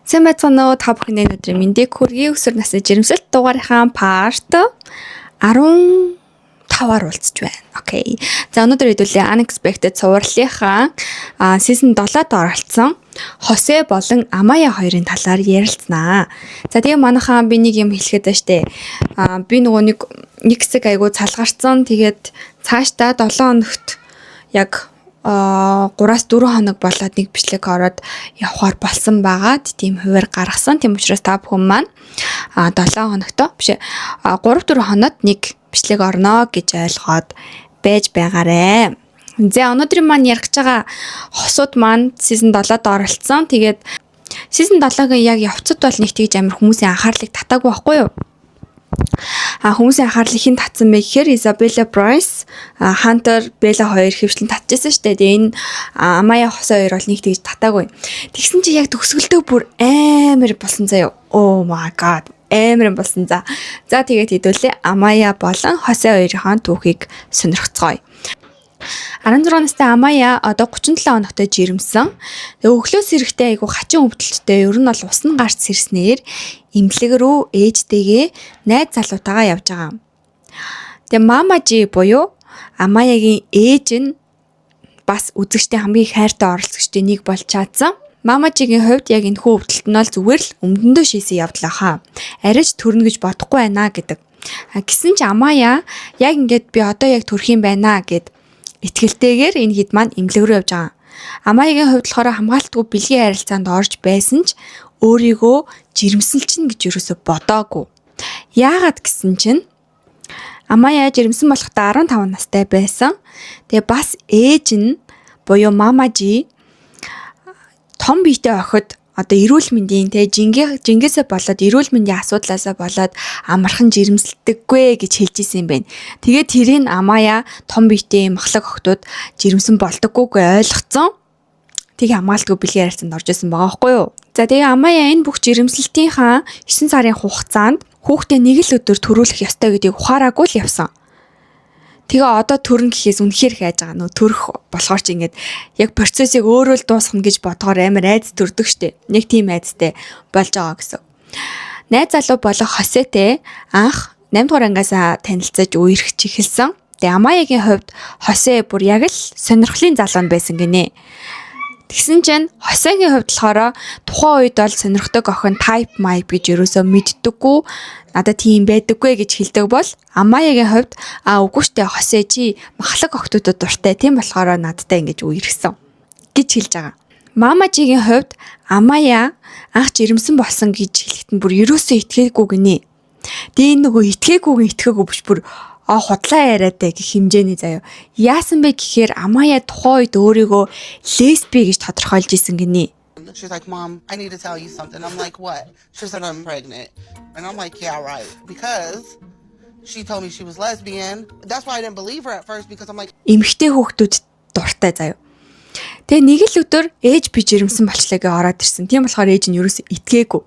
Сайн байцгаана уу та бүхэнд өнөөдрийн мэндийг хүргэе. Өсвөр насны жирэмсэлт дугаарынхаа part 15-аар уулзч байна. Окей. За өнөөдөр хэдүүлээ Unexpected цувралынхаа season 7-д оролцсон Хосе болон Амая хоёрын талаар ярилцсанаа. За тэгээ манайхаа би нэг юм хэлэхэд байна штэ. Би нөгөө нэг хэсэг айгуу цалгарцсан. Тэгээд цаашдаа 7 хоногт яг 3-4 хоног болоод нэг бичлэг ороод явахаар болсон байгаа. Тийм хуваар гаргасан. Тийм учраас та бүхэн маань 7 хоногтой биш 3-4 хоноод нэг бичлэг орно гэж ойлгоод байж байгаарэ. За өнөөдрийн маань ярих гэж байгаа хосууд маань season 7-д оролцсон. Тэгээд season 7-гийн яг явцад бол нэг тийж амар хүмүүсийн анхаарлыг татаагүй байхгүй юу? Хүмүүсийн анхаарлыг хэн татсан бэ гэхээр Isabella Bryce, Hunter Bella хоёр хөвчлэн татчихсан шүү дээ. Тэгээ энэ Amaya Хосе хоёр бол нэг тийж татаагүй. Тэгсэн чи яг төгсгөлдөө бүр амар болсон заяа. Oh my god. Амар болсон за. За тэгээд хэдүүлээ Amaya болон Хосе хоёрын түүхийг сонирхцгоё. 16 настай Amaya одоо 37 хоногтой жирэмсэн. Тэгээ өглөөс эрэхтэй айгу хачин өвдөлттэй. Ер нь бол усны гарч сэрснээр эмнэлэг рүү ээжтэйгээ найз залуутаагаа явж байгаа. Тэгээ Mama G буюу Amaya-гийн ээж нь бас үзэгчтэй хамгийн хайртай оролцогчтой нэг болж чадсан. Mama G-гийн хувьд яг энэ хүү өвдөлт нь бол зүгээр л өмдөндөө шийсэн явдал хаа. Арайч төрнө гэж бодохгүй байна гэдэг. Гэсэн ч Amaya яг ингээд би одоо яг төрөх юм байна гэд итгэлтэйгээр энэ хэд маань эмнэлэг рүү явж байгаа. Amaya-гийн хувьд болохоор хамгаалтгүй бэлгийн харилцаанд орж байсан ч өөрийгөө жирэмсэлчин гэж юусоо бодоогүй. Яагаад гэсэн чинь Amaya жирэмсэн болохдоо 15 настай байсан. Тэгээ бас ээж нь буюу Mama G том биетэй охид одоо эрүүл мэндийн жингээсээ болоод эрүүл мэндийн асуудлаасаа болоод амархан жирэмсэлдэггүй гэж хэлж исэн юм байна. Тэгээд тэрийг Amaya том биетэй махлаг охтууд жирэмсэн болдоггүйг ойлгоцсон. Тэг хамгаалтгүй бэлгийн харилцаанд орж исэн байгаа байхгүй юу? За тэгээ Amaya энэ бүх жирэмслэлтийнхаа 9 сарын хугацаанд хүүхдээ нэг л өдөр төрүүлэх ёстой гэдгийг ухаараагүй л явсан. Тэгээ одоо төрн гэхээс үнэхээр хайж байгаа нөө төрөх болохоор ч ингээд яг процессыг өөрөө л дуусгах гэж бодгоор амар айц төрдөг штеп. Нэг тийм айцтай болж байгаа гэсэн. Найз залуу болох Хосетэй анх 8 дугаар ангиас танилцаж үерхэж эхэлсэн. Тэгээ Amaya-гийн хувьд Хосе бүр яг л сонирхлын залуу байсан гинэ. Тэгсэн чинь Хосегийн хувьд болохоор тухайн үед бол сонирхдаг охин type mype гэж ерөөсөө мэддэггүй. Надад тийм байдаггүй гэж хэлдэг бол Amaya-гийн хувьд үгүй штэ Хосе чи махлаг охтуудад дуртай. Тийм болохоор надтай ингэж үерхсэн гэж хэлж байгаа. Mama G-гийн хувьд Amaya анх жирэмсэн болсон гэж хэлэхэд нь бүр ерөөсөө итгээгүй гинэ. Тэгээ нөгөө итгээгүй биш бүр худлаа яриатай гэх хэмжээний заяа. Яасан бэ гэхээр Amaya тухайн үед өөрийгөө лесби гэж тодорхойлж исэн гинэ. She's like, Mom, I need to tell you something. I'm like, what? She said, I'm pregnant. And I'm like, yeah, right. Because she told me she was lesbian. That's why I didn't believe her at first because I'm like... Эмэгтэй хүүхдүүд дуртай заяа. Тэгээ нэг л өдөр ээж би жирэмсэн болчлаагээ ороод ирсэн. Тийм болохоор ээж нь ерөөсөө итгээгүй.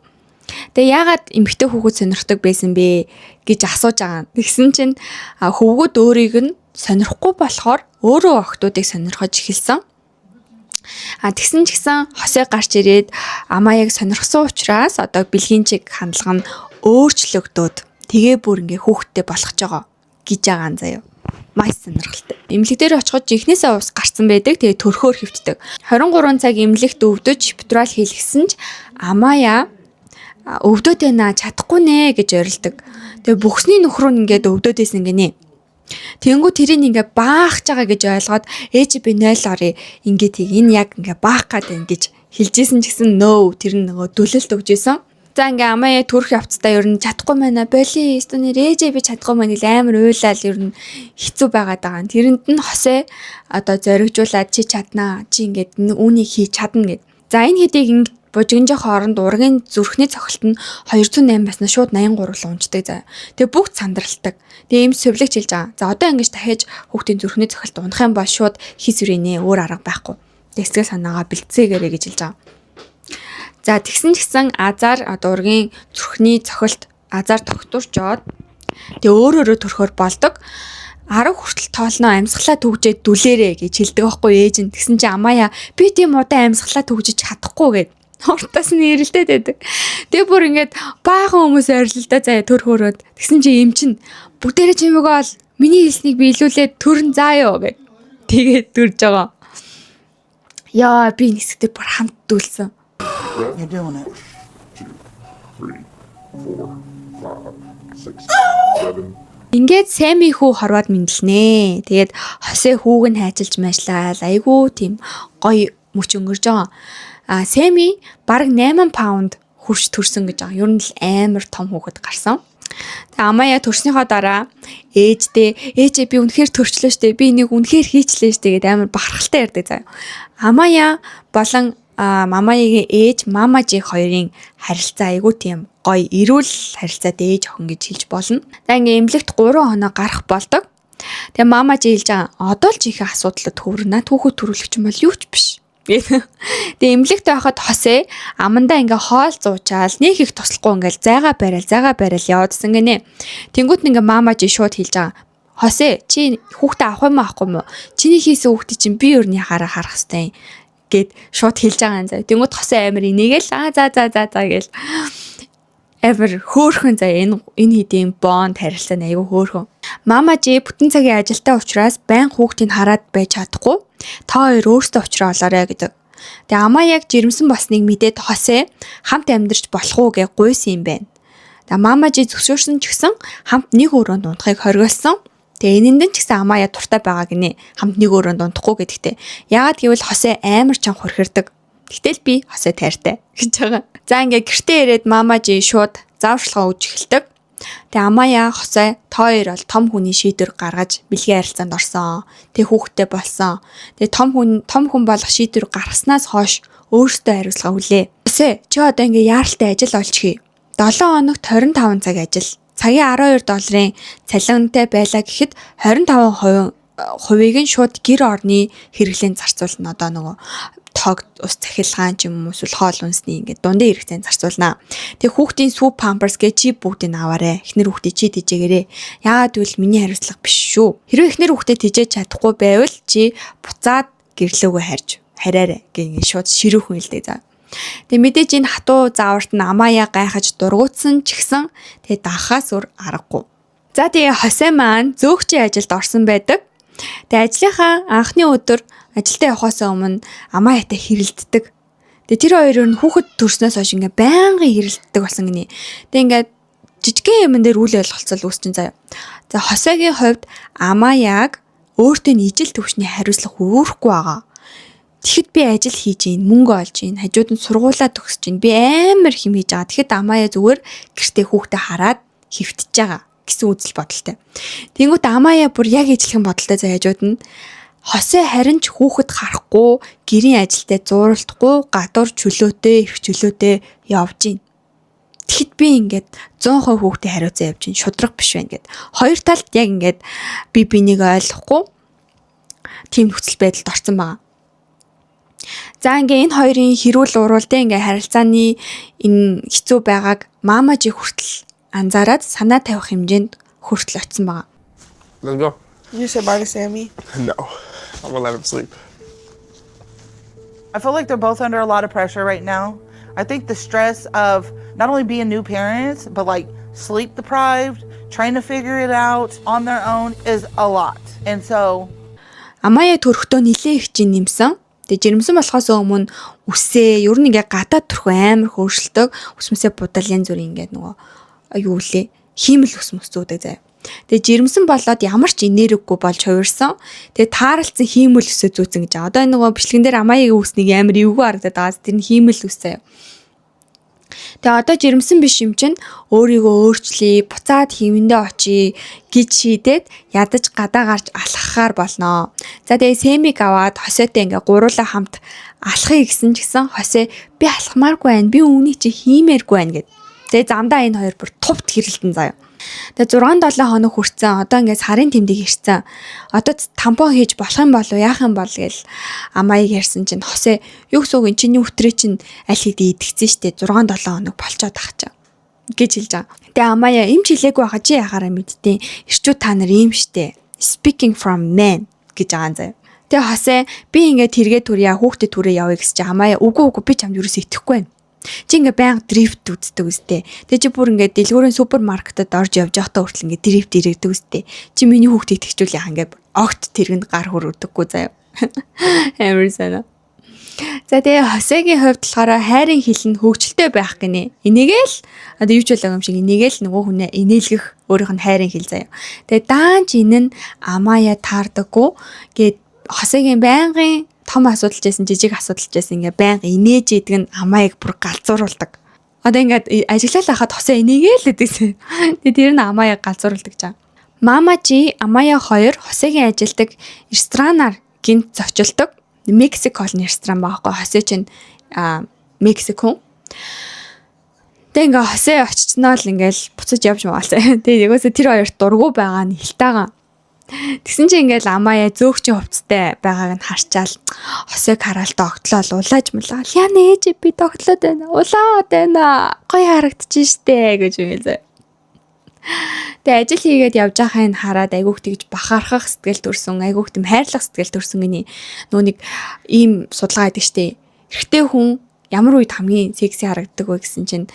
Тэгээ яагаад эмэгтэй хүүхэд сонирхдаг байсан бэ гэж асууж байгаа. Тэгсэн чинь хөвгүүд өөрийг нь сонирхгүй болохоор өөрөө охтуудыг сонирхож эхэлсэн. Тэгсэн ч гэсэн Хосе гарч ирээд Amaya-г сонирхсан учраас одоо бэлгийн чиг хандлага нь өөрчлөгдөөд тэгээ бүр ингээ хүүхэдтэй болгож байгаа гэж байгаа юм заяа. Маш сонирхолтой. Эмнэлэг дээр очиход жинхнээсээ ус гарсан байдаг. Тэгээ төрхөөр хөвтдөг. 23 цаг эмнэлэгт өвдөж эпидурал хийлгэсэн ч Amaya өвдөд байна чадахгүй нэ гэж орилдог. Тэгээ бүхсний нөхрөө ингээд өвдөдөөсөн гинэ. Тэнгүү тэрийг ингээ баахж байгаа гэж ойлгоод ээж би 0 орё ингээ тийг энэ яг ингээ баах гад байна гэж хэлжсэн ч гэсэн нөө тэр нөгөө дүлэлт өгжсэн. За ингээ Amaya төрөх явцдаа ер нь чадахгүй байна. Боли стонер ээжээ би чадахгүй байна гэл амар уйлал ер нь хэцүү байгаад байгаа. Тэрэнд нь Хосе одоо зоригжуулаад чи чаднаа. Чи ингээд үүнийг хийж чадна гэд. За энэ хэдийг ингээ бужигнжих хооронд ургийн зүрхний цохилт нь 208 басна шууд 83 унцдаг заа. Тэгээ бүгд сандралдаг. Тэгээ ийм сувлэгч хэлж байгаа. За одоо ингэж дахиж хүүхдийн зүрхний цохилт унах юм бол шууд хис үрийнэ өөр арга байхгүй. Тэсгээ санаагаа бэлтцээгээрэй гэж хэлж байгаа. За тэгсэн ч гэсэн азар одоо ургийн зүрхний цохилт азар тогтворчоод тэгээ өөрөөрөө төрөхөр болдог. 10 хүртэл тоолноо амьсгалаа төгжээд дүлээрээ гэж хэлдэг байхгүй ээж нь. Тэгсэн чи Amaya би тийм удаан амьсгалаа төгжиж чадахгүй гэд. Уртаас нь ирэлдээд байдаг. Тэгээ бүр ингээд баахан хүмүүс ойрлолдоо заяа төр хөрөөд. Тэгсэн чи эм чин бүгдээрээ чимээгөө ол миний хэлснийг биелүүлээд төрн заа ёо гэд. Тэгээд төрж байгаа. Яа би нэсгтэр бүр хамт дүүлсэн. You're doing it. 2, 3, 4, 5, 6, 7. Ингээд Сами хүү хорвоод мэдлэнэ. Тэгээд Хосе хүүг нь хайчилж мэжлаа. Айгуу тийм гоё мөч өнгөрж байгаа. Сами бараг 8 паунд хүрч төрсөн гэж байгаа. Ер нь л амар том хүүхэд гарсан. Тэгээ Амая төрснийхоо дараа ээжээ би үнэхээр төрчлөө штэ. Би энийг үнэхээр хийчлээ штэ гэдэг амар бахархалтай ярьдаг заяа. Амая болон Мамаягийн ээж Мамажи хоёрын харилцаа айгуу тийм гоё эрүүл харилцаатай ээж охин гэж хэлж болно. За ингээ эмнэлэгт 3 хоног гарах болдог. Тэгээ Мамажи хэлж байгаа одоо л ч их асуудлууд төвөрнө. Түүхүүд төрүүлэх юм бол юу ч биш. Тэгээ эмнэлэгт байхад Хосе амандаа ингээ хоол зуучаал нэг их туслахгүй ингээл зайгаа барайл яваадсан гинэ. Тэнгүүт ингээ Мамажи шууд хэлж байгаа. Хосе чи хүүхдээ авах юм аахгүй юу? Чиний хийсэн хүүхдээ чинь би өрний харах хэвтэй гэд шууд хэлж байгаа юм заа. Тэнгүүд Хосе амир энийгэл за гэл ever хөөхөн заа энэ хэдийн бонд харилцаа айгүй хөөхөн. Мамажи бүтэн цагийн ажилтаа учраас байн хүүхдийг хараад байж чадахгүй. Та хоёр өөрсдөө уучраа олоорой гэдэг. Тэгээ Амаяг жирэмсэн болсныг мэдээд Хосе хамт амьдарч болох уу гэж гуйсан юм байна. Тэгээ Мамажи зөвшөөрсөн ч гэсэн хамт нэг өрөөнд унтахыг хориглосон. Тэгээ энэнд ч гэсэн Амая туртай байгаа гинэ. Хамт нэг өрөөнд унтахгүй гэдэгтэй. Яагаад гэвэл Хосе амар чанга хөрхирдэг. Гэтэл би Хосе тайртай гэж байгаа. За ингээ гэртээ ирээд Мамажи шууд зааварчилгаа өгж эхэлдэг. Тэгээ Амая Хосе та хоёр бол том хүний шийдвэр гаргаж бэлгийн харилцаанд орсон. Тэгээ хүүхэдтэй болсон. Тэгээ том хүн болох шийдвэр гаргаснаас хойш өөртөө хариуцлага хүлээ. Хосе чи одоо ингээ яаралтай ажил олчихъя. 7 хоногт 25 цаг ажил. Цагийн $12 цалинтай байлаа гэхэд 25% нь шууд гэр орны хэрэглээнд зарцуулна. Одоо нөгөө тог ус цахилгаан ч юм уу эсвэл хоол үнсний ингээд дундын хэрэгцээнд зарцуулнаа. Тэгээ хүүхдийн сүв памперс гэ чи бүгдийг аваарэ. Эхнэр хүүхдээ чи тэжээгээрээ. Яагаад гэвэл миний хариуцлага биш шүү. Хэрвээ эхнэр хүүхдээ тэжээж чадахгүй байвал чи буцаад гэрлөөгөө хараарэ гэнгээ шууд ширүүхэн хэлдэг заа. Тэгээ мэдээж энэ хатуу зааварт нь Амая гайхаж дургуутсан ч гэсэн тэгээ дахаас өөр аргагүй. За тэгээ Хосе маань зөөгчийн ажилд орсон байдаг. Тэгээ ажлынхаа анхны өдөр ажилдаа явахаас өмнө Амаятай хэрэлддэг. Тэгээ тэр хоёр нь хүүхэд төрснөөс хойш ингээ байнгын хэрэлддэг болсон гинэ. Тэгээ ингээ жижигхэн юмн дээр үйл ойлголцол үүсчин заяа. За Хосегийн хувьд Амаяг өөртөө нь ижил төвшний хариуцлага өрөхгүй байгаа. Тэгэхэд би ажил хийж гин, мөнгө олж гин, хажууд нь сургуулаа төгсөж гин. Би амар хэм хийж байгаа. Тэгэхэд Амая зүгээр гэртээ хүүхдээ хараад хөвтөж байгаа гэсэн үзэл бодолтой. Тэнгүүт Амая бүр яг ижлэхэн бодолтой заа хажууд нь Хосе харин ч хүүхэд харахгүй, гэрийн ажилдаа зууралдахгүй, гадуур чөлөөтэй, эрх чөлөөтэй явж гин. Тэгэхэд би ингээд 100% хүүхдээ хариуцаа явж гин, шудраг биш байна гэд. Хоёр талд яг ингээд би бинийг ойлгохгүй тийм нөхцөл байдалд орсон байгаа. За ингээ энэ хоёрын хэрүүл уруулдаа ингээ харилцааны энэ хэцүү байгааг Мамажи хүртэл анзаараад санаа тавих хэмжээнд хүртэл очсон байгаа. Let's go. You said bye to Sammy? No, I'm gonna let him sleep. I feel like they're both under a lot of pressure right now. I think the stress of not only being new parents, but like sleep deprived, trying to figure it out on their own is a lot. And so Амая төрөхдөө нилээ их чинь нэмсэн. Тэгээ жирэмсэн болохоос өмнө үсээ ер нь ингээ гадаад төрхөө амар хөөршөлтөг үсмэсээ будал янз бүрийн ингээ нөгөө юу лээ хиймэл үсмэс зүүдэг заяа. Тэгээ жирэмсэн болоод ямар ч энергигүй болж хувирсан. Тэгээ тааралцсан хиймэл үсээ зүүцэн гэж. Одоо нөгөө бичлэгэн дээр Амаягийн үснийг амар эвгүй харагдаад байгаа. Тэр нь хиймэл үс заяа. Тэгээ одоо жирэмсэн биш юм чинь өөрийгөө өөрчлөе, буцаад хэмэндээ очие гэж шийдээд ядаж гадаа гарч алхахаар болно. За тэгээ Сэмиг аваад Хосетэй ингээ гуруулаа хамт алхахыг гисэн ч гэсэн Хосе би алхамааргүй байна. Би үүнийг чи хиймээргүй байна гэд. Тэгээ замдаа энэ хоёр бүр тувт хэрэлдэн заяа. Тэгээ 6-7 хоног хүрсэн. Одоо ингээ сарын тэмдэг ирсэн. Одоо тампон хийж болох юм болов яах юм бол гэл Амаяг ярьсан чинь Хосе юу гэсэн үг ин чиний өтрөө чинь аль хэдийн идэгцэн штэ 6-7 хоног болцоод тахчаа гэж хэлж байгаа. Тэгээ Амая эмч хэлээгүй байхад чи яхаараа мэдтیں۔ Ирчүүд та нар ийм штэ. Speaking from men гэж байгаа заяа. Тэгээ Хосе би ингээд тэргээ түрья хүүхдэд түрээ явъя гэсэн чи Амаяа үгүй би чамд юу ч итгэхгүй байна. Чи ингээ байнга дрифт үздэг үстэй. Тэгээ чи бүр ингээ дэлгүүрийн супермаркетад орж явж байхдаа хүртэл ингээ дрифт ирээдэг үстэй. Чи миний хүүхдийг тэгчүүл яах ингээ огт тэргэнд гар хүрдэггүй заяа. Амар санаа. За тэгээ Хосегийн хувьд болохоор хайрын хил нь хөвгчлөлтэй байх гинэ. Энийгээл одоо юу ч болоо юм шиг энийгээл нөгөө хүнээ инээлгэх өөрийнх нь хайрын хил заяа. Тэгээ даанч энэ нь Амаяа таардаггүй гээд Хосегийн байнгын том асуудалж байсан, жижиг асуудалж байсан ингээ байнга инээж идэг нь Амаяаг бүр галзууруулдаг. Одоо ингээд ажиглал хахад Хосе энийгээл л гэдэгсэн. Тэгээ тэр нь Амаяаг галзууруулдаг жаа. Мамажи Амаяа хоёр Хосегийн ажилдаг ресторанаар гинт зочилдог. Мексик холны ресторан байхгүй. Хосе чинь Мексик хүн. Тэгээ ингээ Хосе очичноо л ингээл буцаж явж магаалаа. Тэгээ ягөөсө тэр хоёрт дургу байгаа нь хилтаагаа. Тэгсэн чинь ингээл Амаяа зөөгчийн хувцастай байгааг нь харчаал Хосег хараалт огтлол улааж мулаа. Яа нээж би тогтлоод байна. Улаад байна. Гоё харагдчих штэ гэж үгэлээ. Тэгээ ажил хийгээд явж байхаа нь хараад айгүйх тэгж бахархах сэтгэл төрсөн, айгүйх тэм хайрлах сэтгэл төрсөн гинэ. Нөө нэг ийм судалгаа байдаг штэ. Эрэгтэй хүн ямар үед хамгийн секси харагддаг вэ гэсэн чинь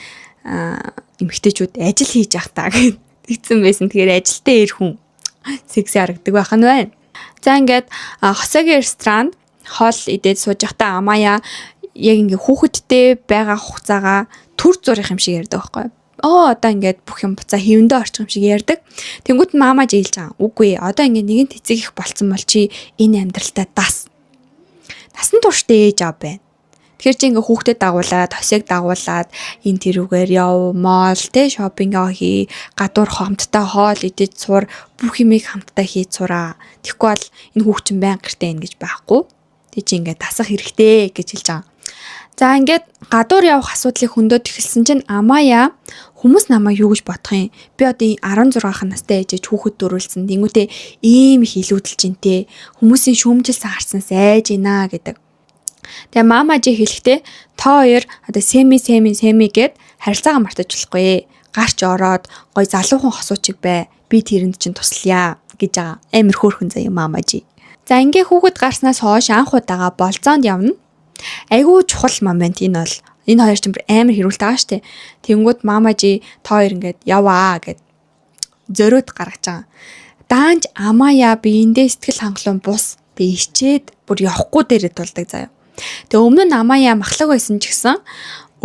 эмэгтэйчүүд ажил хийж явахдаа гэсэн байсан. Тэгэхээр ажилтаа ир хүн секси харагддаг байх нь байна. За ингээд Хосегийн ресторанд хоол идээд сууж байхдаа Амаяа яг ингээ хүүхэдтэй байгаа хугацаагаа төр зурх юм шиг ярьдаг байхгүй. Одоо ингээд бүх юм буцаа хэвэндээ орчих юм шиг ярьдаг. Тэнгүүт Мамаж ээлж байгаа. Үгүй одоо ингээд нэгэн тэцэг их болцсон бол чи энэ амьдралтаа дас. Насан туршдаа ээж аав байна. Тэгэхээр чи ингээ хүүхдэд дагуулад, Хосег дагуулад энэ тэрүүгээр яв, мол, тэ шопингаа хий, гадуур хамтдаа хоол идэж сур, бүх юмыг хамтдаа хийж сураа. Тэгэхгүй бол энэ хүүхчин байнга гэртээ ин гэж байхгүй. Тэг чи ингээ тасах хэрэгтэй гэж хэлж байгаа. За ингээд гадуур явах асуудлыг хөндөд эхэлсэн чинь Амаяа хүмүүс намайг юу гэж бодох юм? Би одоо 16 настай ээжэж хүүхэд дөрүүлсэн. Тэнгүүтээ ийм их илүүдэлж интэй. Хүмүүсийн шүүмжилсэн харснаас айж ийна гэдэг. Тэгээ Мамажи хэлэхдээ та хоёр одоо семи гэд харилцаагаа мартаж болохгүй. Гарч ороод гой залуухан хосуучиг бай. Би тэрэнд чинь туслая гэж байгаа. Амар хөөрхөн заяа Мамажи. За ингээ хүүхэд гарснаас хойш анх удаага болзоонд явна. Айгуу чухал момент энэ бол. Энэ хоёр ч амар хэрүүлт байгаа штэ. Тэнгүүд Мамажи та хоёр ингээд яваа гэд зөрөөд гаргаж байгаа. Даанч Амаяа би эндээ сэтгэл хангалуун бус. Би ичээд бүр явахгүй дээрээ тулдаг заяа. Тэгээ өмнө нь Амаяа махлаг байсан ч гэсэн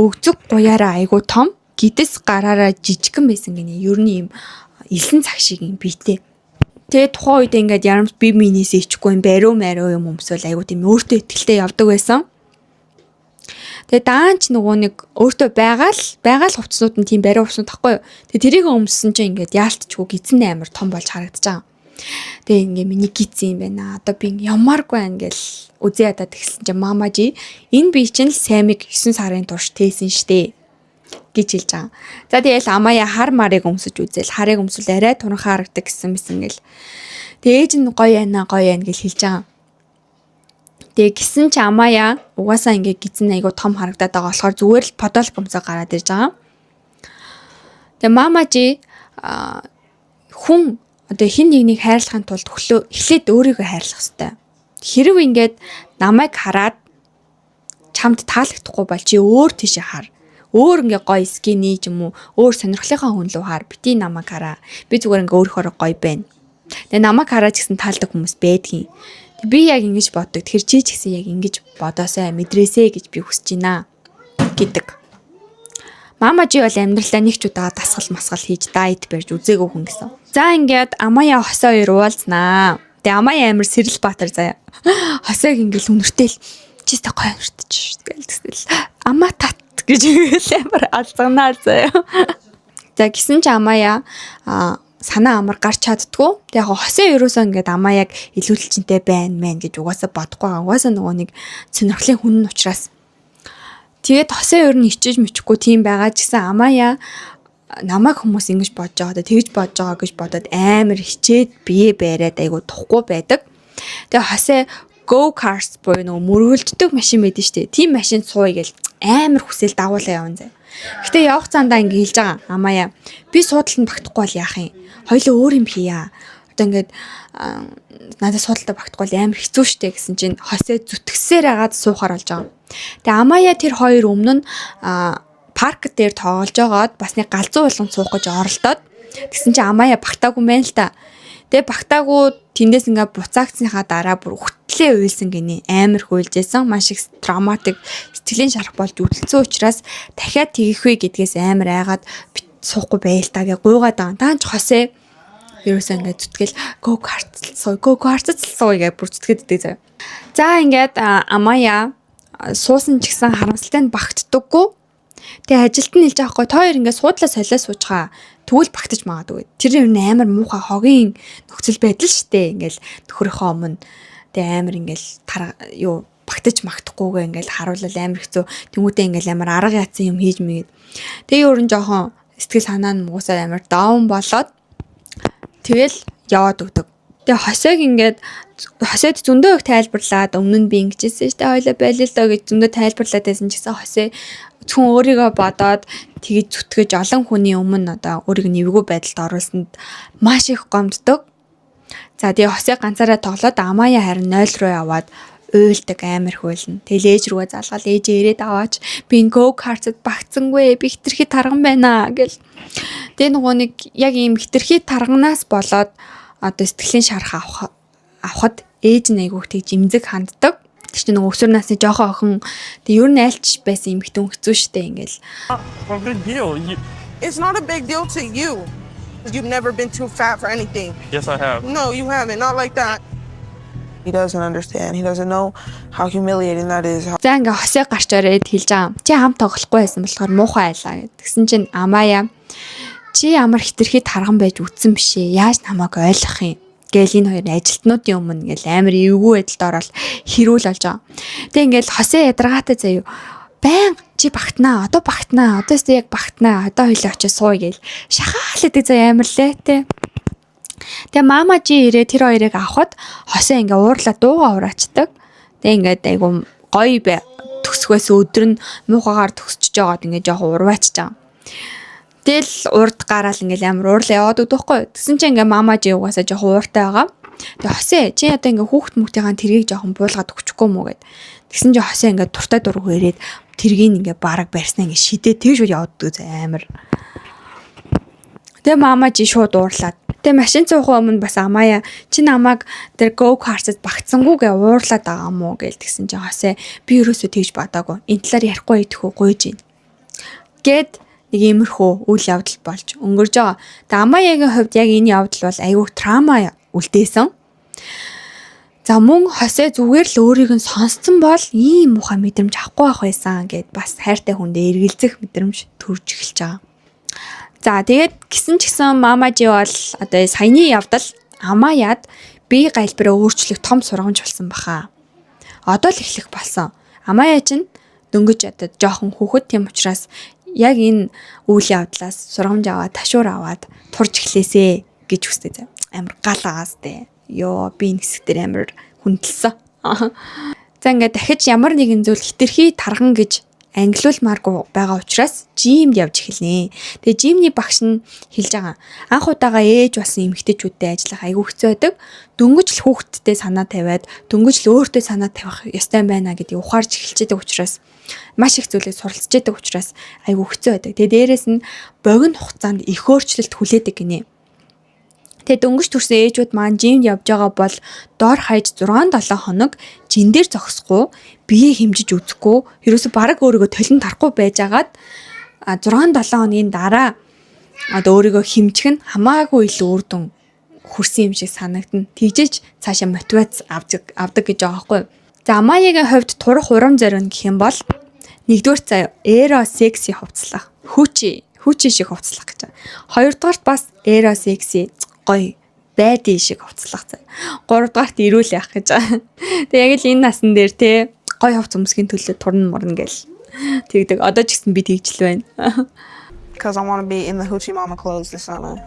өгзөг гуяраа айгуу том, гидэс гараараа жижигхэн байсан гинэ. Ер нь юм элсэн цаг шиг юм биетэй. Тэгээ тухайн үед ингээд ярамс би минийс ичгүй бариу юм өмсөөл айгуу тийм өөртөө ихтэй явдаг байсан. Тэгээ даанч нөгөө нэг өөртөө байгаал хувцснууд нь тийм бариу хувцснууд тахгүй юу. Тэгээ тэрийг өмссөн чинь ингээд яалтчгүй гизэн амар том болж харагдаж байгаа. Тэгээ ингээ миний гизэн юм байна. Одоо би ямааргүй байна гэл үзээ ядаад тэгсэн чинь Мамажи энэ бие чинь л саймыг 9 сарын турш тээсэн штэ гэж хэлж байгаа. За тэгээл Амаяа хар марыг өмсөж үзэл харыг өмсвөл арай туранхаа харагдаг гэсэн гэл. Тэгээ ээж нь гоё яана гэж хэлж байгаа. Тэгээ гисэн чи Амаяа угаасаа ингээ гизэн айгу том харагдаад байгаа болохоор зүгээр л подолк өмсөг гараад ирж байгаа. Тэгээ Мамажи хүн одоо хин нэгнийг хайрлахын тулд эхлээд өөрийгөө хайрлах хэрэгтэй. Хэрв ингээд намайг хараад чамд таалагдахгүй бол чи өөр тийшээ хар. Өөр ингээ гоё скини ч юм уу, өөр сонирхлынхаа хүн рүү хар. Бити намайг хараа. Би зүгээр ингээ өөрөөр гоё байна. Тэгээ намайг хараад гэсэн таалдаг хүмүүс байдгийн. Би яг ингэж боддог. Тэгэхээр чи ч гэсэн яг ингэж бодоосай, мэдрээсэй гэж би хүсэж байна гэдэг. Мамажи бол амьдралаа нэг ч удаа дасгал масгал хийж дайет барьж үзээгүй хүн гэсэн. За ингээд Амаяа Хосе хоёр уулзнаа. Тэгээ Амаяа амир Сэрэл Баатар заяа. Хосег ингээл үнэртэл чистэй гоё үнэртэж гэлтсэл. Амаа тат гэж амар алзганаа заяа. За гисэн ч Амаяа санаа амар гарч чаддгүй. Тэгээ яг Хосе ерөөсөө ингээд Амаяаг илүүлэлчэнтэй байна гэж угаасаа бодохгүй. Угаасаа нөгөө нэг сонирхлын хүн нь учраас. Тэгээд Хосе ер нь ичиж мөчөхгүй тийм байгаа ч гэсэн Амаяа намайг хүмүүс ингэж бодож байгаа тэгж бодож байгаа гэж бодоод амар хичээд бие бариад айгу тухгүй байдаг. Тэгээ Хосе go cars буюу нөгөө мөргөлддөг машин байдаг шүү дээ. Тийм машинд сууя гэл амар хүсэл дагуулаа явна зэ. Гэтэ явах цаандаа ингэ хэлж байгаа Амаяа би суудланд багтахгүй бол яах юм? Хоёлоо өөр юм хийя. Одоо одоо ингээд надад суудалтай багтахгүй амар хэцүү шттэ гэсэн чинь хосээ зүтгэсээр агаад суухаар болж байгаа. Тэгээ Амая тэр хоёр өмнө нь парк дээр тоглож байгаад бас нэг галзуу болгон суух гэж оролдоод тэгсэн чинь Амая багтаагүй мэн л та. Тэгээ багтаагүй тэндээс ингээ буцаагцсныхаа дараа бүр хөтлөө уйлсан гинэ амар хуйлжсэн маш их травматик сэтгэлийн шарах болж үтэлцэн учраас дахиад тэгэх вэ гэдгээс амар айгаад суухгүй байлтаа гэ гуйгаад байгаа. Даанч хосээ ерөөсөө ингээ зүтгэл go kartцлсуу гэж бүр зүтгээд идэг заяа. За ингээд Амая суусан ч гэсэн харамсалтай нь багтдаггүй. Тэгээ ажилт нь хэлж байгаа хгүй та хоёр ингээ суудлаа солио суучгаа тэгвэл багтаж магадгүй. Тэр юм амар муухай хогийн нөхцөл байдал штэ ингээл нөхрийнхөө өмнө тэгээ амар ингээл юу багтаж магтахгүйгээ ингээл харуулал амар хэцүү. Тэмүүтээ ингээл амар арга яатсан юм хийж мэгээд. Тэгээ өөрөн жоохон сэтгэл санаа нь муусаад амар даун болоод тэгэл яваад өгдөг. Тэгээ хосойд зөндөө их тайлбарлаад өмнө нь би ингэжсэн штэ хоёлаа байлаа л доо гэж зөндөө тайлбарлаад байсан ч гэсэн хосой зөвхөн өөрийгөө бодоод тэгж зүтгэж олон хүний өмнө одоо өөрийг нэвгүй байдалд оруулсанд маш их гомддог. За тэгээ хосой ганцаараа тоглоод Амая харин 0 руу яваад уйлдаг амар хөөлнө. Тэгэл ээж рүүгээ залгаал ээжээ ирээд аваач би go kart-д багцсангүй би хитрхи тарган байна гэл. Тэгээ нөгөө нэг яг ийм хитрхи тарганаас болоод одоо сэтгэлийн шарах авахд ээж нь айгүйх тэг жимзэг ханддаг. Тэр чинь нөгөө өсвөр насны жоохон охин тэг ер нь айлч байсан юм битэн хэцүү шттэ ингээл. Big deal. It's not a big deal to you. You've never been too fat for anything. Yes, I have. No, you haven't. Not like that. He doesn't understand. He doesn't know how humiliating that is. За ингээ хосоо гарч ороод хэлж байгаа. Чи хам тоглохгүй байсан болохоор муухай айлаа гэд. Тэгсэн чинь Амая чи ямар хитрхи тарган байж үтсэн биш ээ. Яаж намайг ойлгох юм? Гээл энэ хоёр ажилтнуудын өмнө ингээл амар эвгүй байдалд ороод хэрүүл болж байгаа. Тэг ингээл хосоо ядаргаатай заяа. Байн чи багтнаа. Одоо багтнаа. Одоо яг багтнаа. Одоо хоёлаа очиж сууя гээл. Шахаал гэдэг заяа амар лээ те. Тэгээ мама чи ирээ тэр хоёрыг авахд хосоо ингээ уурлаа дууга ураачдаг. Тэгээ ингээд айгу гоё төгсгөөс өдөр нь муухагаар төгсөж жагаад ингээ жоохон урваачж байгаа. Тэгэл урд гараал ингээл амар уурлаа яваад өгдөхгүй. Тэгсэн чинь ингээ мама чи угаасаа жоохон ууртай байгаа. Тэгээ хосоо чи одоо ингээ хүүхд мөхтийн тэргийг жоохон буулгаад өгчихгүй мүү гэд. Тэгсэн чинь хосоо ингээ дуртай дургу ирээд тэргийг ингээ бараг барьснаа ингээ шидээ тэгж яваад өгдөө амар. Тэгээ мама чи шууд уурлаад. Тэгээ машин цуухаа өмнө бас Амая чи намайг тэр go kart-д багтсангүйгээ уурлаад байгаа мó гээл тэгсэн чинь хосоо би ерөөсөө тэгж бодаагүй. Энэ талаар ярихгүй идэхүү гуйж ийн. Гэт нэг иймэрхүү үйл явдал болж өнгөрж байгаа. Тэгээ Амаягийн хувьд яг энэ явдал бол аюу трама үлдээсэн. За мөн хосоо зүгээр л өөрийг нь сонсцсон бол ийм муухай мэдрэмж авахгүй байх байсан гэд бас хайртай хүндээ эргэлзэх мэдрэмж төрж эхэлж байгаа. За тэгээд гисэн ч гэсэн мама жи бол одоо саяны явдал Амаяд бие галбираа өөрчлөх том сургамж болсон баха. Одоо л эхлэх болсон. Амая чинь дөнгөж одоо жоохон хүүхэд тийм учраас яг энэ үйл явдлаас сургамж аваад ташуур аваад турж эхлэсэ гэж хүсдэг. Амар гал агаас тэ. Йоо би энэ хэсэг дээр амар хүндэлсэн. За ингээд дахиж ямар нэгэн зүйл хитрхи тарган гэж англиулмааргүй байгаа учраас жимд явж эхэлнэ. Тэгээ жимний багш нь хэлж байгаа. Анх удаага ээж болсон эмэгтэйчүүдтэй ажиллах айгүй хэцүү байдаг. Дөнгөж л хүүхдтэй санаа тавиад, дөнгөж л өөртөө санаа тавих ёстой байна гэдгийг ухаарч эхэлчихдэг учраас маш их зүйлийг суралцж яадаг учраас айгүй хэцүү байдаг. Тэгээ дээрэс нь богино хугацаанд их өөрчлөлт хүлээдэг гинэ. Тэгээ дөнгөж төрсэн ээжүүд маань жимд явж байгаа бол доор хаяж 6-7 хоног жин дээр зогсохгүй, бие хэмжиж үзэхгүй, ерөөсө бараг өөрийгөө толин тарахгүй байжгаад 6-7 хоногийн дараа одоо өөрийгөө хэмжих нь хамаагүй илүү үр дүн хүрсэн юм шиг санагдана. Тэгжиж цаашаа мотивац авдаг гэж байгаа байхгүй. За Амаягийн хувьд турах урам зориг гэх юм бол нэгдүгээр заяа эро секси хувцлах. Хүчи шиг хувцлах гэж байна. Хоёрдугаарт бас эро секси гоё байдгийн шиг хувцлах заяа. Гуравдугаарт ирүүл явах гэж байгаа. Тэг яг л энэ насн дээр те гоё хувц өмсгийн төлөө турна мурна гэл тэгдэг. Одоо ч гэсэн би тэгжл байна. Because I want to be in the hoochie mama clothes this summer.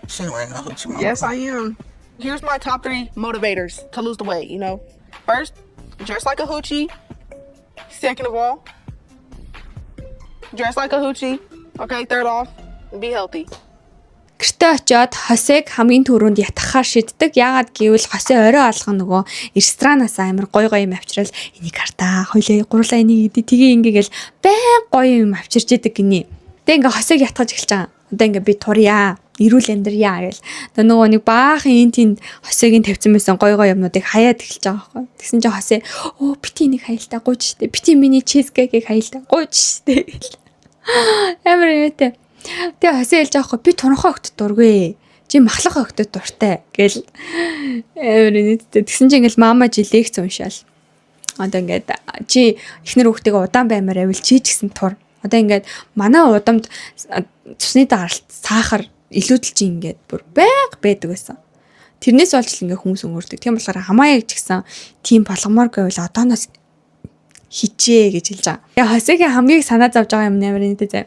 She ain't wearing no hoochie mama. Yes, I am. Here's my top 3 motivators to lose the weight, you know. First, dress like a hoochie. Second of all, dress like a hoochie. Okay, third off, be healthy. Гэртээ очиод Хосег хамгийн түрүүнд ятгахаар шийддэг. Яагаад гэвэл Хосе орой алган нөгөө ресторанаас амар гоё юм авчирал энийг хартаа хоёлаа гурлаа энийг тгий ингээгээл байн гоё юм авчирч идэг гинэ. Тэгээ ингээ Хосег ятгаж эхэлж байгаа. Одоо ингээ би турья. Ирүүл амьдрья гэл. Тэгээ нөгөө нэг баахан эн тэнд Хосегийн тавьсан байсан гоё юмнуудыг хаяад эхэлж байгаа байхгүй. Тэгсэн чинь Хосе оо бити нэг хаялтаа гуйж штэ. Бити миний чизкейкийг хаялтаа гуйж штэ гэл. Амар юмтэй. Тэгээ Хосе хэлж байгаа байхгүй би туранхай өгтөд дургүй. Чи махлах өгтөд дуртай гэл. Амар нийтдээ. Тэгсэн чинь ингээл мама жи лекц уншаал. Одоо ингээд чи эхнэр хүүхдтэйгээ удаан баймаар авил чи ч гэсэн тур. Одоо ингээд манай удамд цусны даралт сахар илүүдэл чи ингээд бүр байдаг байсан. Тэрнээс болж л ингээд хүмүүс өнгөрдөг. Тийм болохоор хамааяг ч гэсэн тийм болгомоор гэвэл одооноос хичээ гэж хэлж байгаа. Тэгээ Хосегийн хамгийн санаа зовж байгаа юм амар нэгтэй зэ.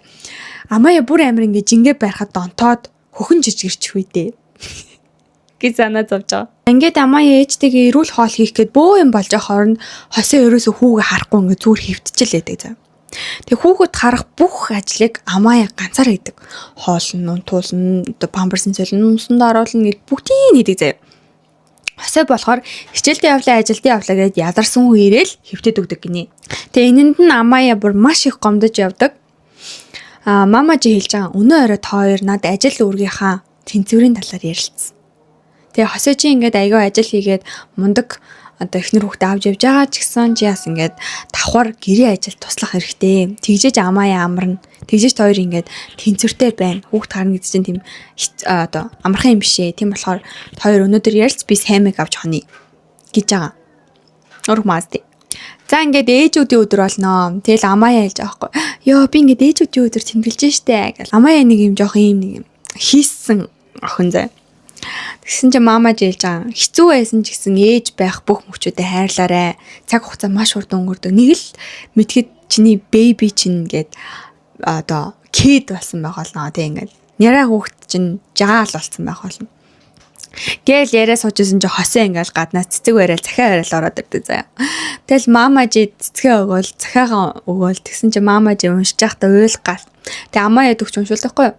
Амаяа бүр амар ингээд жингээ байрахад донтоод хөхөн жижигэрчих үедээ. Гэж санаа зовж байгаа. Ингээд амаяа ээжтэйгээ эрүүл хоол хийх гээд бөө юм болж байгаа хооронд Хосе ерөөсө хүүгээ харахгүй ингээд зүгээр хөвтчихлээдэг зэ. Тэг хүүхэд харах бүх ажлыг амаяа ганцаар хийдэг. Хоолн, туулна, памперсын солино, унсанд оруулна гэж бүгдийг хийдэг заяа. Хосе болохоор хичээлдээ явлаа, ажилдаа явлаа гэдээ ядарсан хүн ирээл хөвтөд өгдөг гинэ. Тэгээ энэнд нь амаяа бүр маш их гомдож явдаг. Мама жи хэлж байгаа өнөө орой та хоёр над ажил үүргийнхаа тэнцвэрийн талаар ярилцсан. Тэгээ Хосе чи ингээд аягаа ажил хийгээд мундаг одоо эхнэр хүүхдээ авч явж байгаа ч гэсэн чи бас ингээд давхар гэрээ ажил туслах хэрэгтэй. Тэгжээж амаяа амарна. Тэгжээж та хоёр ингээд тэнцвэртэй байна. Хүүхд харна гэдэг чинь тийм одоо амархан юм биш ээ. Тийм болохоор та хоёр өнөөдөр ярилц би саймыг авч хонё гэж байгаа. Урмаасти. За ингээд ээжүүдийн өдөр болно. Тэгэл амаяа хэлж байгаа байхгүй. Йоо би ингээд ээжүүдийн өдөр тэмдэглэж штэ гэл. Амаяа нэг юм жоох юм нэг юм хийсэн охин зай. Тэгсэн чинь мама жийлж байгаа. Хэцүү байсан ч гэсэн ээж байх бүх мөчүүдэд хайрлаарай. Цаг хугацаа маш урт өнгөрдөг. Нэг л мэдхэд чиний бэби чинь гээд одоо кид болсон байх болно. Тэг ингээд няраа хүүхэд чинь жаал болсон байх болно. Гээл яриа суужсэн чинь Хосе ингээл гаднаас цэцэг барайл захиа барайл ороод ирдэг заяа. Тэгэл мама жи цэцгээ өгөөл захиагаа өгөөл тэгсэн чинь мама жи уншиж байхдаа уйл гал. Тэг амаа ядөгч уншуулдаггүй.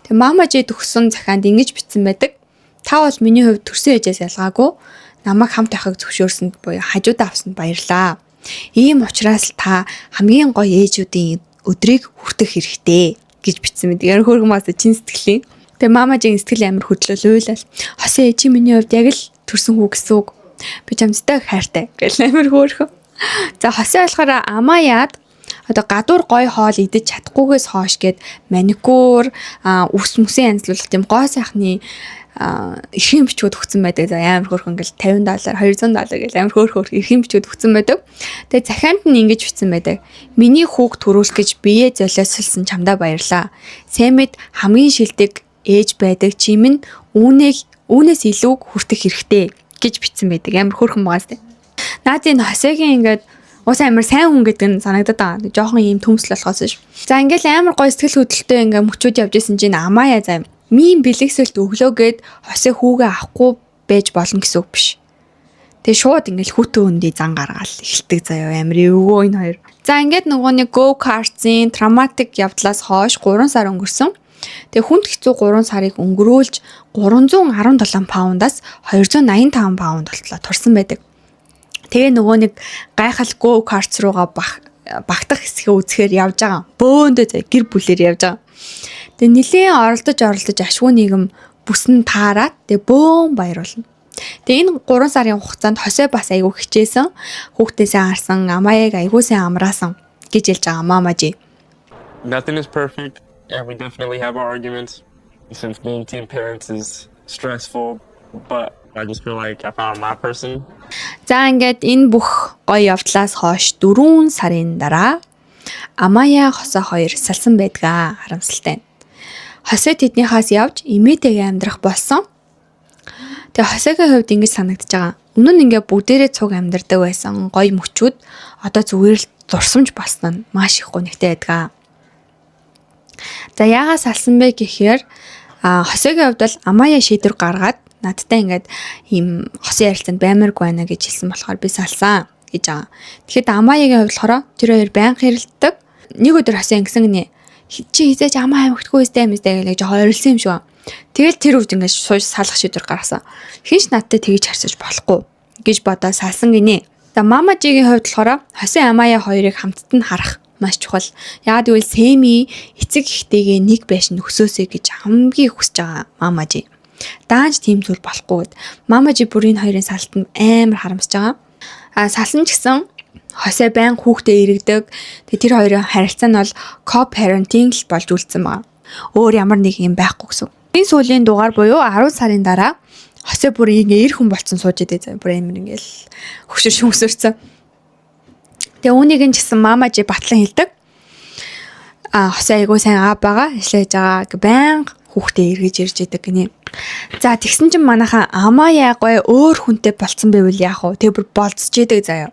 Тэг мама жи төгсөн захианд ингэж бичсэн байдаг. Та бол миний хувьд төрсөн ээжээс ялгаагүй намайг хамт байхыг зөвшөөрсөнд буюу хажуудаа авсанд баярлаа. Ийм учраас та хамгийн гоё ээжүүдийн өдрийг хүртэх хэрэгтэй гэж бичсэн мэд. Яг хөргмөөс чин сэтгэлийн. Тэгээ мама жин сэтгэл амар хөдлөл уйлал. Хосе чи миний хувьд яг л төрсөн хүү гэсэн үг. Би чамтай хайртай гэл амар хөөрхөн. За Хосе болохоор амаяад одоо гадуур гой хоол идэж чадахгүйгээс хойш гээд маникюр, үс мүсийн янзлуулах тийм гоо сайхны эрхэм бичүүд өгсөн байдаг. За амар хөөрхөн гэл $50, $200 гэл амар хөөрхөн эрхэм бичүүд өгсөн байдаг. Тэгээ захианд нь ингэж бичсэн байдаг. Миний хүүг төрүүлэх гэж бие золиослсон чамдаа баярлаа. Сэмэд хамгийн шилдэг ээж байдаг чи минь үүнээс илүү хүртэх хэрэгтэй гэж бичсэн байдаг. Амар хөөрхөн байгаас тээ. Наадын Хосегийн ингээд уус амар сайн хүн гэдэг нь санагдаад байгаа. Жохон ийм төмсөл болохоос ш. За ингээл амар гоё сэтгэл хөдлөлтөй ингээ мөчүүд явж исэн чинь амаяа зам. Мийн бэлэгсэлт өглөөгээд Хосе хүүгээ авахгүй байж болно гэсэн үг биш. Тэгээ шууд ингээл хүүтэн өндий зан гаргаал эхэлдэг заяа амар эвгүй энэ хоёр. За ингээд нөгөө нэг go karts-ийн травматик явдлаас хойш 3 сар өнгөрсөн. Тэгээ хүнд хэцүү 3 сарыг өнгөрүүлж 317 паундаас 285 паунд болтлоо турсан байдаг. Тэгээ нөгөө нэг гайхал go karts руугаа багтах хэсгээ үзэхээр явж байгаа. Бөөндөө гэр бүлээр явж байгаа. Тэгээ нилийн оролдож ашгүй нийгэм бүсэн таараад тэгээ бөөн баяруулна. Тэгээ энэ 3 сарын хугацаанд Хосе бас айгүй хичээсэн. Хүүхдээсээ харсан, амаяаг айгүй сайн амраасан гэж хэлж байгаа мама жи. Nothing is perfect and we definitely have our arguments since being teen parents is stressful, but I just feel like I found my person. За ингээд энэ бүх гоё явдлаас хойш 4 сарын дараа амаяа Хосе хоёр салсан байдгаа харамсалтай. Хосе тэднийхээс явж эмээтэйгээ амьдрах болсон. Тэгээ Хосегийн хувьд ингэж санагдаж байгаа. Өмнө нь ингээ бүгдээрээ цуг амьдардаг байсан гоё мөчүүд одоо зүгээр л дурсамж болсон нь маш их гонигтай байдаг. За яагаад салсан бэ гэхээр Хосегийн хувьд бол амаяа шийдвэр гаргаад надтай ингээд ийм Хосе ярилцанд баймарг байна гэж хэлсэн болохоор би салсан гэж байгаа. Тэгэхэд амаяагийн хувьд болохоор тэр хоёр байнга хэрэлддэг. Нэг өдөр Хосе ингэсэн гинэ. Чи хизээч амаа аймагтгүй өстэй юмстэй гэж ойрлсон юм шиг. Тэгэл тэр үед ингээд сууж салах шийдвэр гаргасан. Хинч надтай тэгж харьцаж болохгүй гэж бодоод салсан гинэ. За Мамажигийн хувьд болохоор Хосе Амая хоёрыг хамтд нь харах маш чухал. Яагаад гэвэл Сэми эцэг эхтэйгээ нэг байшин өсөөсэй гэж хамгийн хүсэж байгаа Мамажи. Даанч тийм зүйл болохгүй гэд Мамажи бүр энэ хоёрын салтанд амар харамсаж байгаа. Салсан ч гэсэн Хосе байн хүүхдээ иргэдэг. Тэр хоёрын харилцаа нь бол co-parenting л болж үлдсэн байна. Өөр ямар нэг юм байхгүй гэсэн. Энэ сүүлийн дугаар буюу 10 сарын дараа Хосе бүр ингээ эр хүн болцсон сууж идэ. Бүр амар ингээл хөшөр шүмсэрсэн. Тэгээ үүнийг нь ч гэсэн Мамажи батлан хэлдэг. Хосе айгуу сайн аа байгаа, ажиллаж байгаа байн хүүхдээ эргэж ирж идэг гинэ. За тэгсэн чинь манайхаа Амая гоё өөр хүнтэй болцсон байвал яах вэ? Тэгээ бүр болцож идэг заяа.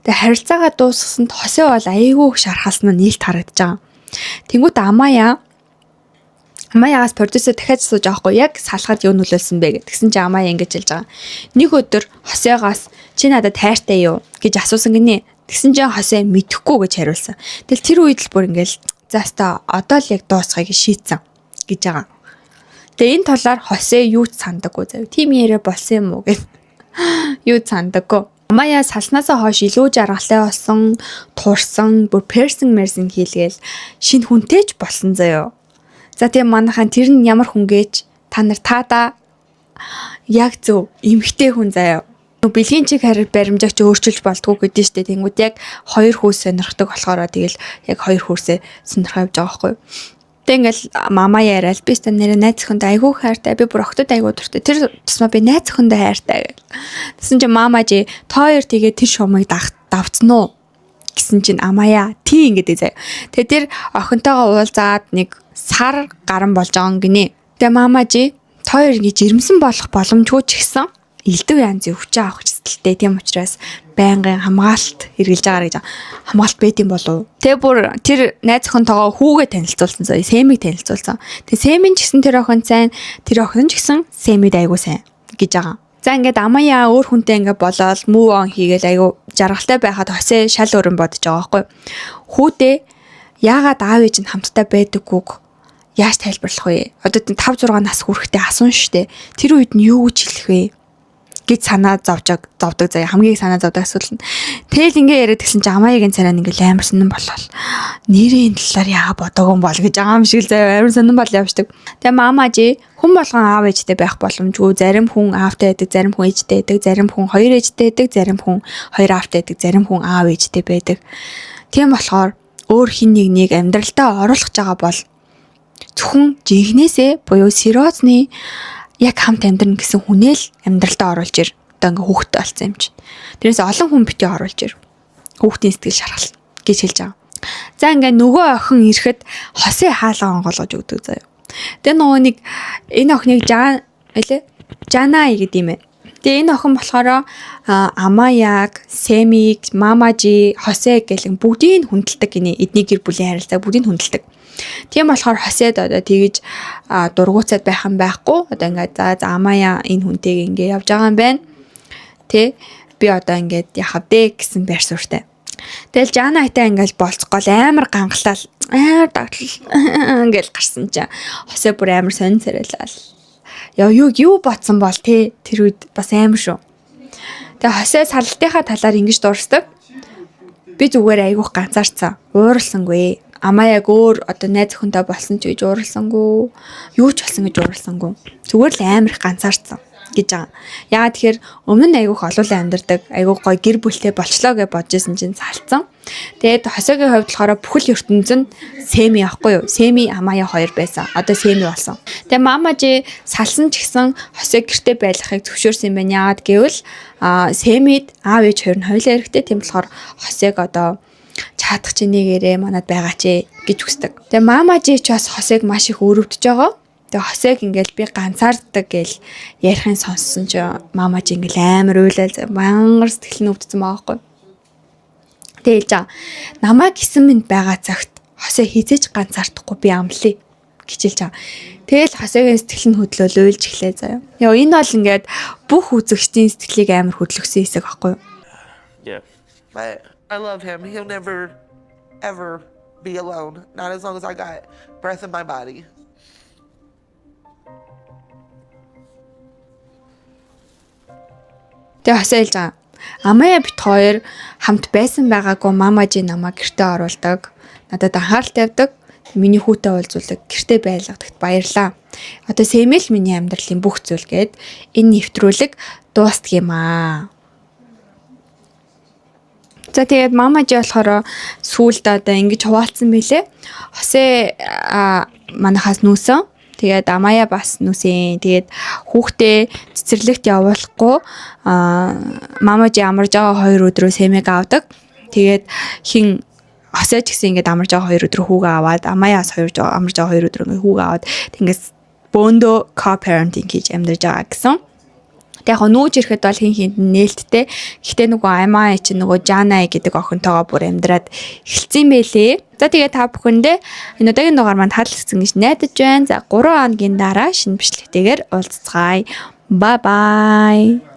Тэгээ харилцаагаа дуусгасанд Хосе бол айгүй их шархалсан нь нийлт харагдаж байгаа. Тэнгүүт Амаяагаас продюсер дахиад асууж байгаа хгүй яг салахад юу нөлөөлсөн бэ гэд. Тэгсэн чинь Амая ингэж хэлж байгаа. Нэг өдөр Хосеогоос чи надад хайртай юу гэж асуусан гинэ. Тэгсэн чинь Хосе мэдэхгүй гэж хариулсан. Тэгэл тэр үед л бүр ингээл заастаа одоо л яг дуусгахыг шийдсэн гэж байгаа. Тэгээ энэ талаар Хосе юу ч сандаггүй зав. Тим яриа болсон юм уу гэд. Юу сандаггүй. Амая салснасаа хойш илүү жаргалтай болсон, туурсан, бүр персинг хийлгээл шинэ хүнтэй ч болсон заяо. За тийм манайхан тэр нь ямар хүн гэж та нар таада яг зөв эмхтэй хүн заяа. Бэлгийн чиг харир баримжаагч өөрчилж болдгоо гэдэг нь штэ. Тэнгүүд яг хоёр хүү сонирхдаг болохоор тэгэл яг хоёр хүүсээ сонирхоо явж байгаа байхгүй. Тэг ингээл мама яриад би ста нэрэ найз охиндоо айгүй хайртай, би бүр охтод айгүй дуртай. Тэр тусмаа би найз охиндоо хайртай гэл. Тэсэн чинь Мамажи та хоёр тэгээ тэр шумыг давцсан уу гэсэн чинь Амая тий ингэдэй заяа. Тэгээ тэр охинтойгоо уулзаад нэг сар гарan болж байгаа юм гинэ. Тэгээ Мамажи та хоёр ингэ жирэмсэн болох боломжгүй ч гэсэн элдв янзын хүч авах хүчтэй. Тийм учраас байнгын хамгаалалт хэрэгжилж байгаа гэж хамгаалт байд юм болов. Тэгээ бүр тэр найз охинтойгоо хүүгээ танилцуулсан заяа. Сэмиг танилцуулсан. Тэгээ Сэмийн ч гэсэн тэр охин сайн, тэр охин ч гэсэн Сэмид айгуу сайн гэж байгаа. За ингээд Амая өөр хүнтэй ингээд болоод move on хийгээл айгуу жаргалтай байхад Хосе шал өрөн бодож байгаа байхгүй. Хүүдээ яагаад аав ээж нь хамтдаа байдаггүйг яаж тайлбарлах вэ? Одоо 5 6 нас хүрэхдээ асуун штэ. Тэр үед нь юу гэж хэлэх вэ? Гэж санаа зовдог заяа. Хамгийн санаа зовдог асуудал нь. Тэгэл ингээ яриад гисэн чи Амаягийн царай ингээ амар сонирн болол. Нэрийн талаар яага бодоог юм бол гэж байгаа юм шиг л заяа амар сонирн бол явждаг. Тэгээ Мамажи хүн болгон аав ээжтэй байх боломжгүй. Зарим хүн аавтай байдаг, зарим хүн ээжтэй байдаг, зарим хүн хоёр ээжтэй байдаг, зарим хүн хоёр аавтай байдаг, зарим хүн аав ээжтэй байдаг. Тийм болохоор өөр хин нэг амьдралдаа оруулах байгаа бол зөвхөн жинхнээсээ буюу сирозны яг хамт амьдрын гэсэн хүнээ л амьдралдаа оруулж ир. Одоо ингээ хүүхдтэй болсон юм чинь. Тэрнээс олон хүн битээ оруулж ир. Хүүхдийн сэтгэл шархал гэж хэлж байгаа. За ингээ нөгөө охин ирэхэд Хосе хаалгаа онгоолгож өгдөг заяа. Тэгээ нөгөө нэг энэ охиныг Жанай гэдэг юм ээ. Тэгээ энэ охин болохоор Амаяг, Сэмиг, Мамажи, Хосе гэх бүгдийг хүндэлдэг гинэ. Эдний гэр бүлийн харилцааг бүгдийг хүндэлдэг. Тийм болохоор Хосед одоо тэгж дургуцаад байх юм байхгүй. Одоо ингээд за Амая энэ хүнтэйг ингээд явж байгаа юм байна. Тэ би одоо ингээд яхав дээ гэсэн байр суурьтай. Тэгэл Жанайтай ингээд болцгоол амар гангалал амар дагтал ингээд гарсан чинь Хосе бүр амар сонин царайлал. Юу ботсон бол тэ тэр үед бас амар шүү. Тэгээ Хосе салтынхаа талаар ингэж дуурсдаг. Би зүгээр айгүйх ганцаарцсан. Ууралсангүй. Амаяг өөр одоо найз охинтой болсон ч гэж ууралсангүй. Юу ч болсон гэж ууралсангүй. Зүгээр л амар их ганцаарцсан гэж байгаа. Яагаад тэгэхээр өмнө нь айгүйх олуулан амьдардаг, айгүй гой гэр бүлтэй болчлоо гэж бодож исэн чинь салцсан. Тэгээд Хосегийн хувьд болохоор бүхэл ертөнц нь Сэми авахгүй юу? Сэми Амая хоёр байсан. Одоо Сэми болсон. Тэгээд Мамажи салсан ч гэсэн Хосе гэртээ байлгахыг зөвшөөрсөн юм байна. Яагаад гэвэл Сэмид аав ээж хоёр нь хоёулаа эрэхтэй. Тийм болохоор Хосег одоо чаадах чи нэгээрээ манад байгаа ч гэж хүсдэг. Тэгээ Мамажи ч бас Хосег маш их өрөвдөж байгаа. Тэгээ Хосег ингээл би ганцаарддаг гэл ярихын сонссон ч Мамажи ингээл амар уйлал мангар сэтгэл нь өвдсөн байгаа байхгүй. Тэгэлж намайг гисэн минь байгаа цагт Хосе хизээж ганцаардахгүй би амлая гэж хэлж байгаа. Тэгэл Хосегийн сэтгэл нь хөдлөөл уйлж эхлэе заяа. Яа энэ бол ингээд бүх үзэгчдийн сэтгэлийг амар хөдлөсөн хэсэг байхгүй юу? Yeah. But I love him. He'll never, ever be alone. Not as long as I got breath in my body. Тэгээ хосоо хэлж байгаа. Амаяа бит хоёр хамт байсан байгаагүй мамажи намайг гэртээ оруулдаг. Надад анхаарал тавьдаг. Миний хүүтэй уулзуулдаг. Гэртээ байлгадагт баярлаа. Одоо Сэмэл миний амьдралын бүх зүйл гээд энэ нэвтрүүлэг дуустдаг юм аа. За тэгээд мамажи болохоор сүүлд одоо ингэж хуваалцсан байлээ. Хосээ манахаас нүүсэн. Тэгээд амаяа бас нүсэн. Тэгээд хүүхдээ цэцэрлэгт явуулахгүй мамажи амарж байгаа 2 өдрөө Сэмэг авдаг. Тэгээд хин хосоо ч гэсэн ингээд амарж байгаа 2 өдрөө хүүгээ аваад амаяас амарж байгаа 2 өдрөө ингээд хүүгээ аваад тэнгээс бөөндөө co-parenting хийж амьдарч байгаа гэсэн. Тэг яг нүүж ирэхэд бол хин хинт нээлттэй. Гэхдээ нөгөө Амаа чинь нөгөө Жанаа гэдэг охинтойгоо бүр амьдраад эхэлсэн байлээ. За тэгээ та бүхэндээ энэ удаагийн дугаар маань таалагдсан гэж найдаж байна. За 3 хоногийн дараа шинэ бичлэгтэйгээр уулзцгаая. Bye bye.